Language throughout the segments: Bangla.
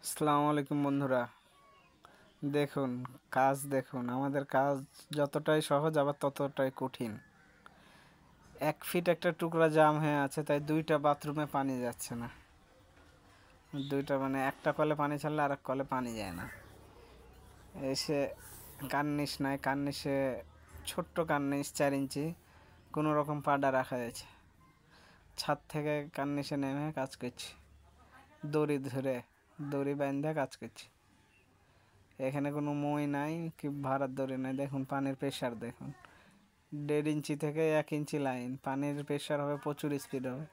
আসসালামু আলাইকুম বন্ধুরা। দেখুন, দেখুন, আমাদের কাজ যতটাই সহজ আবার ততটাই কঠিন। 1 ফিট একটা টুকরা জাম হয়ে আছে, তাই 2টা বাথরুমে পানি যাচ্ছে না। দুইটা মানে একটা কলে পানি ছাড়লে আর এক কলে পানি যায় না। এসে কার্নিশ নাই, কার্নিশে ছোট্ট কার্নিশ 4 ইঞ্চি, কোনো রকম পাডা রাখা যাচ্ছে। ছাদ থেকে কার্নিশে নেমে কাজ করছি, দড়ি বাঁধে কাজ করছি। এখানে কোনো মই নাই কি ভাড়ার দড়ি নাই। দেখুন পানির প্রেশার দেখুন, 1.5 ইঞ্চি থেকে 1 ইঞ্চি লাইন। পানির প্রেশার হবে, প্রচুর স্পিড হবে,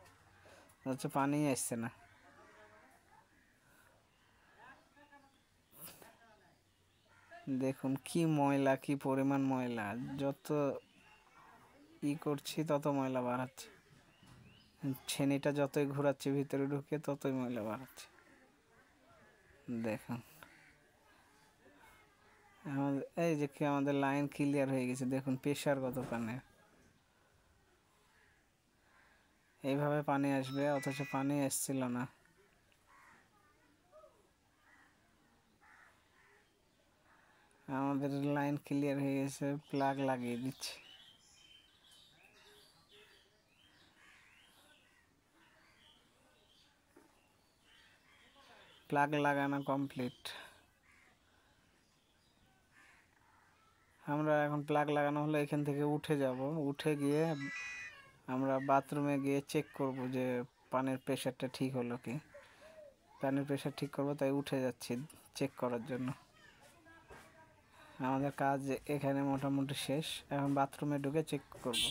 হচ্ছে পানি আসছে না। দেখুন কি ময়লা, কি পরিমাণ ময়লা! যত করছি তত ময়লা বাড়াচ্ছে। ছেনিটা যতই ঘোরাচ্ছি ভিতরে ঢুকে ততই ময়লা বাড়াচ্ছে। দেখুন আমাদের এই যে কি আমাদের লাইন ক্লিয়ার হয়ে গেছে। দেখুন প্রেশার কত পানির। এইভাবে পানি আসবে, অথচ পানি এসছিল না। আমাদের লাইন ক্লিয়ার হয়ে গেছে, প্লাগ লাগিয়ে দিচ্ছি। প্লাগ লাগানো কমপ্লিট। আমরা এখন প্লাগ লাগানো হলে এখান থেকে উঠে যাব, উঠে গিয়ে আমরা বাথরুমে গিয়ে চেক করব যে পানির প্রেশারটা ঠিক হলো কি। পানির প্রেশার ঠিক করবো, তাই উঠে যাচ্ছি চেক করার জন্য। আমাদের কাজ এখানে মোটামুটি শেষ, এখন বাথরুমে ঢুকে চেক করব।